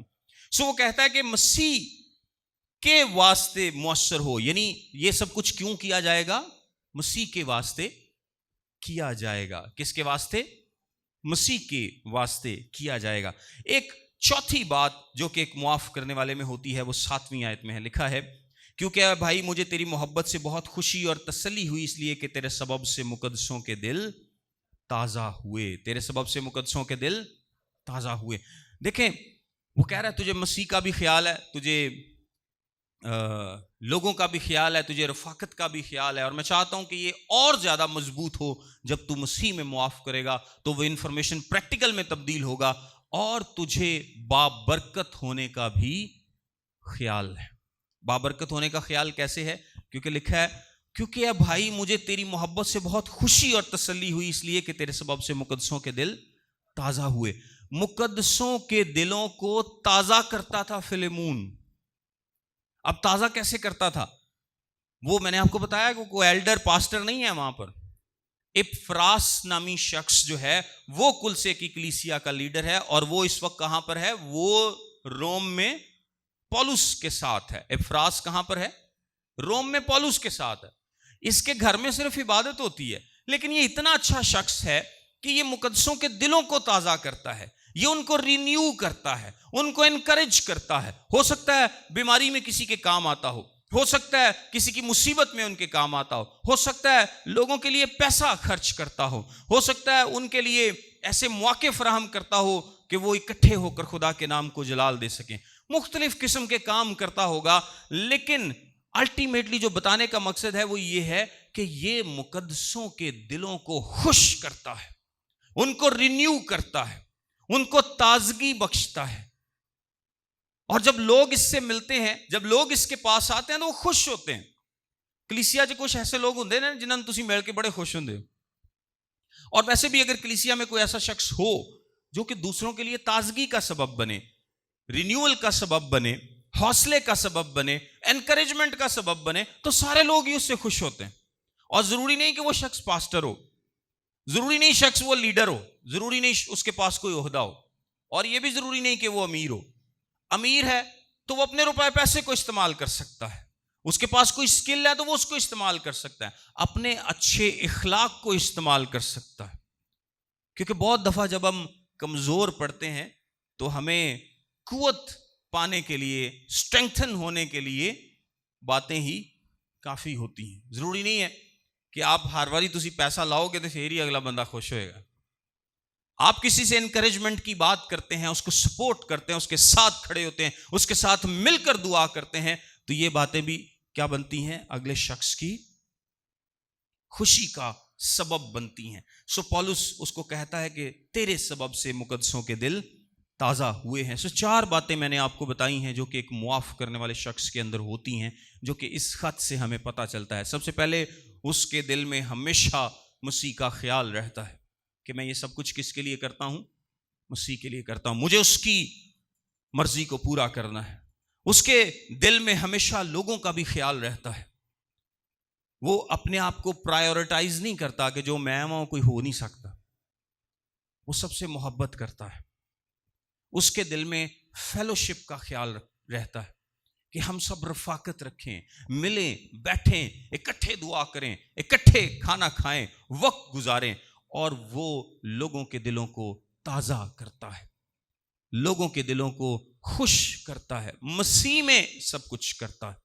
سو وہ کہتا ہے کہ مسیح کے واسطے مؤثر ہو. یعنی یہ سب کچھ کیوں کیا جائے گا؟ مسیح کے واسطے کیا جائے گا. کس کے واسطے؟ مسیح کے واسطے کیا جائے گا. ایک چوتھی بات جو کہ ایک معاف کرنے والے میں ہوتی ہے وہ 7ویں آیت میں ہے. لکھا ہے کیونکہ اے بھائی مجھے تیری محبت سے بہت خوشی اور تسلی ہوئی، اس لیے کہ تیرے سبب سے مقدسوں کے دل تازہ ہوئے. تیرے سبب سے مقدسوں کے دل تازہ ہوئے. دیکھیں وہ کہہ رہا ہے تجھے مسیح کا بھی خیال ہے، تجھے لوگوں کا بھی خیال ہے، تجھے رفاقت کا بھی خیال ہے. اور میں چاہتا ہوں کہ یہ اور زیادہ مضبوط ہو جب تو مسیح میں معاف کرے گا تو وہ انفارمیشن پریکٹیکل میں تبدیل ہوگا. اور تجھے بابرکت ہونے کا بھی خیال ہے. بابرکت ہونے کا خیال کیسے ہے؟ کیونکہ لکھا ہے کیونکہ اے بھائی مجھے تیری محبت سے بہت خوشی اور تسلی ہوئی، اس لیے کہ تیرے سبب سے مقدسوں کے دل تازہ ہوئے. مقدسوں کے دلوں کو تازہ کرتا تھا فلیمون. اب تازہ کیسے کرتا تھا؟ وہ میں نے آپ کو بتایا کہ کوئی ایلڈر پاسٹر نہیں ہے وہاں پر. افراس نامی شخص جو ہے وہ کلسے کی کلیسیا کا لیڈر ہے، اور وہ اس وقت کہاں پر ہے؟ وہ روم میں پولس کے ساتھ ہے. افراس کہاں پر ہے؟ روم میں پولس کے ساتھ ہے. اس کے گھر میں صرف عبادت ہوتی ہے، لیکن یہ اتنا اچھا شخص ہے کہ یہ مقدسوں کے دلوں کو تازہ کرتا ہے، یہ ان کو رینیو کرتا ہے، ان کو انکریج کرتا ہے. ہو سکتا ہے بیماری میں کسی کے کام آتا ہو سکتا ہے کسی کی مصیبت میں ان کے کام آتا ہو سکتا ہے لوگوں کے لیے پیسہ خرچ کرتا ہو سکتا ہے ان کے لیے ایسے مواقع فراہم کرتا ہو کہ وہ اکٹھے ہو کر خدا کے نام کو جلال دے سکیں. مختلف قسم کے کام کرتا ہوگا، لیکن الٹیمیٹلی جو بتانے کا مقصد ہے وہ یہ ہے کہ یہ مقدسوں کے دلوں کو خوش کرتا ہے، ان کو رینیو کرتا ہے، ان کو تازگی بخشتا ہے. اور جب لوگ اس سے ملتے ہیں، جب لوگ اس کے پاس آتے ہیں تو وہ خوش ہوتے ہیں. کلیسیا 'ਚ کچھ ایسے لوگ ہوندے نے جنہاں نوں تسی مل کے بڑے خوش ہوندے ہو. اور ویسے بھی اگر کلیسیا میں کوئی ایسا شخص ہو جو کہ دوسروں کے لیے تازگی کا سبب بنے، رینیول کا سبب بنے، حوصلے کا سبب بنے، انکریجمنٹ کا سبب بنے، تو سارے لوگ ہی اس سے خوش ہوتے ہیں. اور ضروری نہیں کہ وہ شخص پاسٹر ہو، ضروری نہیں شخص وہ لیڈر ہو، ضروری نہیں اس کے پاس کوئی عہدہ ہو، اور یہ بھی ضروری نہیں کہ وہ امیر ہو. امیر ہے تو وہ اپنے روپے پیسے کو استعمال کر سکتا ہے، اس کے پاس کوئی سکل ہے تو وہ اس کو استعمال کر سکتا ہے، اپنے اچھے اخلاق کو استعمال کر سکتا ہے. کیونکہ بہت دفعہ جب ہم کمزور پڑتے ہیں تو ہمیں قوت پانے کے لیے، اسٹرینگتھن ہونے کے لیے باتیں ہی کافی ہوتی ہیں. ضروری نہیں ہے کہ آپ ہر باری تسی پیسہ لاؤ گے تو پھر ہی اگلا بندہ خوش ہوئے گا. آپ کسی سے انکریجمنٹ کی بات کرتے ہیں، اس کو سپورٹ کرتے ہیں، اس کے ساتھ کھڑے ہوتے ہیں، اس کے ساتھ مل کر دعا کرتے ہیں، تو یہ باتیں بھی کیا بنتی ہیں؟ اگلے شخص کی خوشی کا سبب بنتی ہیں. سو پولس اس کو کہتا ہے کہ تیرے سبب سے مقدسوں کے دل تازہ ہوئے ہیں. سو 4 باتیں میں نے آپ کو بتائی ہیں جو کہ ایک معاف کرنے والے شخص کے اندر ہوتی ہیں، جو کہ اس خط سے ہمیں پتہ چلتا ہے. سب سے پہلے اس کے دل میں ہمیشہ مسیح کا خیال رہتا ہے کہ میں یہ سب کچھ کس کے لیے کرتا ہوں؟ مسیح کے لیے کرتا ہوں، مجھے اس کی مرضی کو پورا کرنا ہے. اس کے دل میں ہمیشہ لوگوں کا بھی خیال رہتا ہے. وہ اپنے آپ کو پرائیورٹائز نہیں کرتا کہ جو میں ہوں کوئی ہو نہیں سکتا. وہ سب سے محبت کرتا ہے. اس کے دل میں فیلوشپ کا خیال رہتا ہے کہ ہم سب رفاقت رکھیں، ملیں، بیٹھیں، اکٹھے دعا کریں، اکٹھے کھانا کھائیں، وقت گزاریں. اور وہ لوگوں کے دلوں کو تازہ کرتا ہے، لوگوں کے دلوں کو خوش کرتا ہے، مسیح میں سب کچھ کرتا ہے.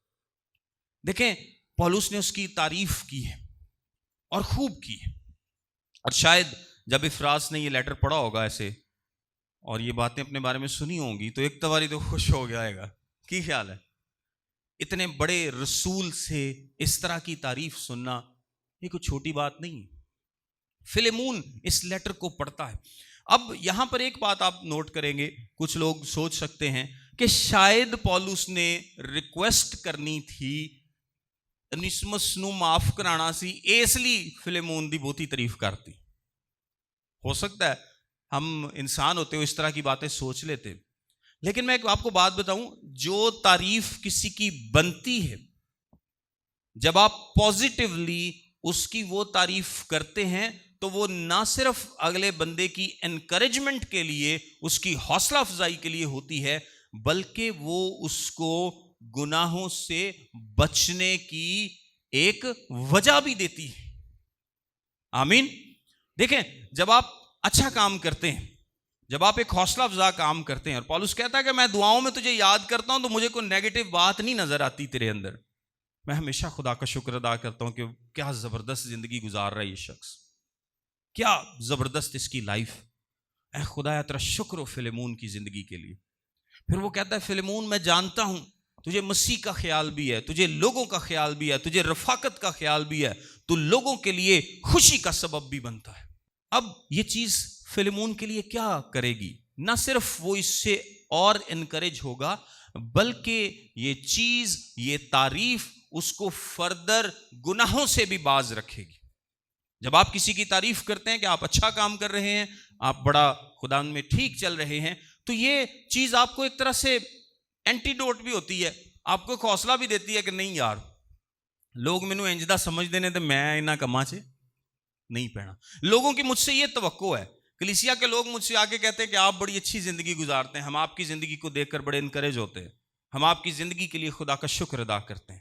دیکھیں پولس نے اس کی تعریف کی ہے اور خوب کی ہے. اور شاید جب افراس نے یہ لیٹر پڑھا ہوگا ایسے اور یہ باتیں اپنے بارے میں سنی ہوں گی تو ایک تواری تو خوش ہو گیا گا. کی خیال ہے؟ اتنے بڑے رسول سے اس طرح کی تعریف سننا یہ کوئی چھوٹی بات نہیں. فلیمون اس لیٹر کو پڑھتا ہے. اب یہاں پر ایک بات آپ نوٹ کریں گے، کچھ لوگ سوچ سکتے ہیں کہ شاید پولس نے ریکویسٹ کرنی تھی انیسمس نو معاف کرانا سی، اس لیے فلیمون دی بہتی تعریف کرتی. ہو سکتا ہے ہم انسان ہوتے ہو اس طرح کی باتیں سوچ لیتے. لیکن میں آپ کو بات بتاؤں، جو تعریف کسی کی بنتی ہے، جب آپ پازیٹیولی اس کی وہ تعریف کرتے ہیں تو وہ نہ صرف اگلے بندے کی انکریجمنٹ کے لیے، اس کی حوصلہ افزائی کے لیے ہوتی ہے، بلکہ وہ اس کو گناہوں سے بچنے کی ایک وجہ بھی دیتی ہے. آمین. دیکھیں جب آپ اچھا کام کرتے ہیں، جب آپ ایک حوصلہ افزا کام کرتے ہیں، اور پولس کہتا ہے کہ میں دعاؤں میں تجھے یاد کرتا ہوں تو مجھے کوئی نیگیٹو بات نہیں نظر آتی تیرے اندر. میں ہمیشہ خدا کا شکر ادا کرتا ہوں کہ کیا زبردست زندگی گزار رہا ہے یہ شخص، کیا زبردست اس کی لائف. اے خدا تیرا شکر ہو فلیمون کی زندگی کے لیے. پھر وہ کہتا ہے فلیمون میں جانتا ہوں تجھے مسیح کا خیال بھی ہے، تجھے لوگوں کا خیال بھی ہے، تجھے رفاقت کا خیال بھی ہے، تو لوگوں کے لیے خوشی کا سبب بھی بنتا ہے. اب یہ چیز فلیمون کے لیے کیا کرے گی؟ نہ صرف وہ اس سے اور انکریج ہوگا، بلکہ یہ چیز، یہ تعریف اس کو فردر گناہوں سے بھی باز رکھے گی. جب آپ کسی کی تعریف کرتے ہیں کہ آپ اچھا کام کر رہے ہیں، آپ بڑا خدا میں ٹھیک چل رہے ہیں، تو یہ چیز آپ کو ایک طرح سے اینٹیڈوٹ بھی ہوتی ہے، آپ کو ایک حوصلہ بھی دیتی ہے کہ نہیں یار لوگ مینوں انجدہ سمجھ دینے تو میں انہاں کماں چ نہیں پہنا. لوگوں کی مجھ سے یہ توقع ہے، کلیسیا کے لوگ مجھ سے آ کے کہتے ہیں کہ آپ بڑی اچھی زندگی گزارتے ہیں، ہم آپ کی زندگی کو دیکھ کر بڑے انکریج ہوتے ہیں، ہم آپ کی زندگی کے لیے خدا کا شکر ادا کرتے ہیں.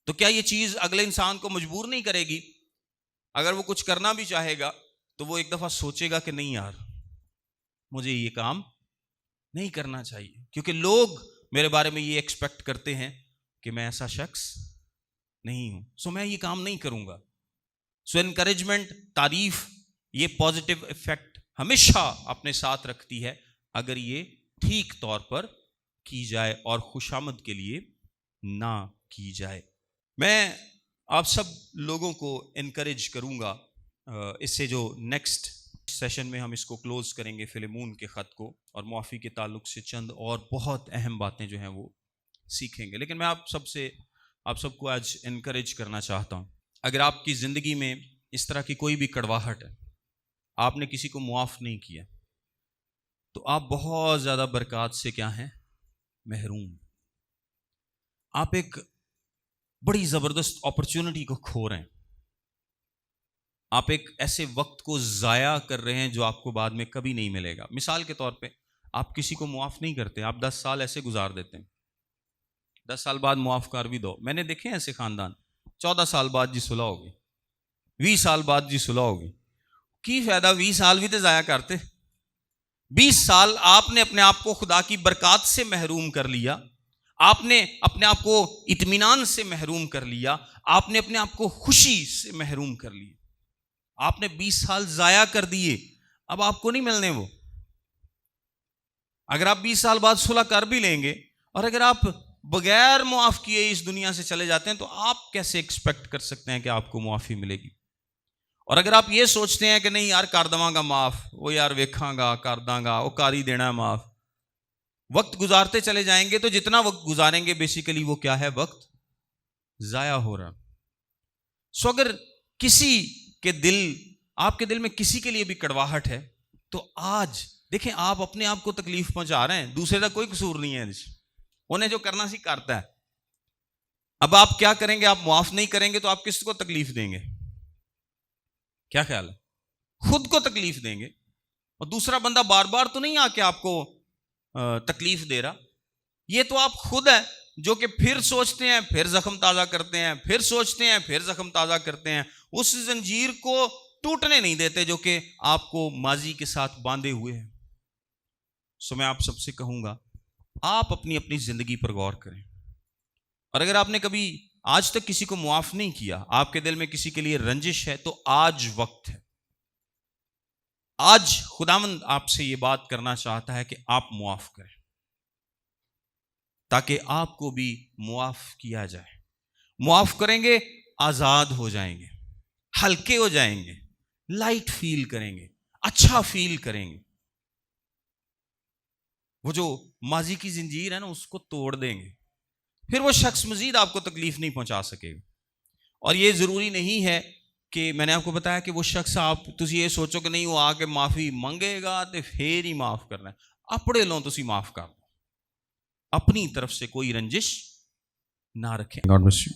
تو کیا یہ چیز اگلے انسان کو مجبور نہیں کرے گی؟ اگر وہ کچھ کرنا بھی چاہے گا تو وہ ایک دفعہ سوچے گا کہ نہیں یار مجھے یہ کام نہیں کرنا چاہیے، کیونکہ لوگ میرے بارے میں یہ ایکسپیکٹ کرتے ہیں کہ میں ایسا شخص نہیں ہوں، سو میں یہ کام نہیں کروں گا. سو انکریجمنٹ، تعریف، یہ پازیٹیو ایفیکٹ ہمیشہ اپنے ساتھ رکھتی ہے اگر یہ ٹھیک طور پر کی جائے اور خوشامد کے لیے نہ کی جائے. میں آپ سب لوگوں کو انکریج کروں گا اس سے جو نیکسٹ سیشن میں ہم اس کو کلوز کریں گے فلیمون کے خط کو، اور معافی کے تعلق سے چند اور بہت اہم باتیں جو ہیں وہ سیکھیں گے. لیکن میں آپ سب کو آج انکریج کرنا چاہتا ہوں. اگر آپ کی زندگی میں اس طرح کی کوئی بھی کڑواہٹ ہے، آپ نے کسی کو معاف نہیں کیا، تو آپ بہت زیادہ برکات سے کیا ہیں؟ محروم۔ آپ ایک بڑی زبردست اپرچونٹی کو کھو رہے ہیں، آپ ایک ایسے وقت کو ضائع کر رہے ہیں جو آپ کو بعد میں کبھی نہیں ملے گا۔ مثال کے طور پہ آپ کسی کو معاف نہیں کرتے، آپ 10 سال ایسے گزار دیتے ہیں، 10 سال بعد معاف کر بھی دو۔ میں نے دیکھے ہیں ایسے خاندان، 14 سال بعد جی صلح ہوگی، 20 سال بعد جی صلح ہوگی، کی فائدہ 20 سال بھی تو ضائع کرتے۔ 20 سال آپ نے اپنے آپ کو خدا کی برکات سے محروم کر لیا، آپ نے اپنے آپ کو اطمینان سے محروم کر لیا، آپ نے اپنے آپ کو خوشی سے محروم کر لیا، آپ نے 20 سال ضائع کر دیے، اب آپ کو نہیں ملنے وہ۔ اگر آپ 20 سال بعد صلح کر بھی لیں گے اور اگر آپ بغیر معاف کیے اس دنیا سے چلے جاتے ہیں تو آپ کیسے ایکسپیکٹ کر سکتے ہیں کہ آپ کو معافی ملے گی؟ اور اگر آپ یہ سوچتے ہیں کہ نہیں یار کر دواں گا معاف، وہ یار ویکھاں گا کر داں گا، وہ کر ہی دینا ہے معاف، وقت گزارتے چلے جائیں گے تو جتنا وقت گزاریں گے بیسیکلی وہ کیا ہے؟ وقت ضائع ہو رہا۔ سو اگر کسی کے دل، آپ کے دل میں کسی کے لیے بھی کڑواہٹ ہے تو آج دیکھیں آپ اپنے آپ کو تکلیف پہنچا رہے ہیں، دوسرے کا کوئی قصور نہیں ہے، انہیں جو کرنا سی کرتا ہے۔ اب آپ کیا کریں گے؟ آپ معاف نہیں کریں گے تو آپ کس کو تکلیف دیں گے؟ کیا خیال ہے؟ خود کو تکلیف دیں گے، اور دوسرا بندہ بار بار تو نہیں آ کے آپ کو تکلیف دے رہا، یہ تو آپ خود ہے جو کہ پھر سوچتے ہیں پھر زخم تازہ کرتے ہیں، پھر سوچتے ہیں پھر زخم تازہ کرتے ہیں، اس زنجیر کو ٹوٹنے نہیں دیتے جو کہ آپ کو ماضی کے ساتھ باندھے ہوئے ہیں۔ سو میں آپ سب سے کہوں گا آپ اپنی اپنی زندگی پر غور کریں، اور اگر آپ نے کبھی آج تک کسی کو معاف نہیں کیا، آپ کے دل میں کسی کے لیے رنجش ہے، تو آج وقت ہے، آج خداوند آپ سے یہ بات کرنا چاہتا ہے کہ آپ معاف کریں تاکہ آپ کو بھی معاف کیا جائے۔ معاف کریں گے آزاد ہو جائیں گے، ہلکے ہو جائیں گے، لائٹ فیل کریں گے، اچھا فیل کریں گے، وہ جو ماضی کی زنجیر ہے نا اس کو توڑ دیں گے، پھر وہ شخص مزید آپ کو تکلیف نہیں پہنچا سکے گا۔ اور یہ ضروری نہیں ہے کہ میں نے آپ کو بتایا کہ وہ شخص آپ تسی یہ سوچو کہ نہیں وہ آ کے معافی منگے گا تو پھر ہی معاف کرنا ہے، اپنے لوں تسی معاف کر دو، اپنی طرف سے کوئی رنجش نہ رکھیں۔ God bless you.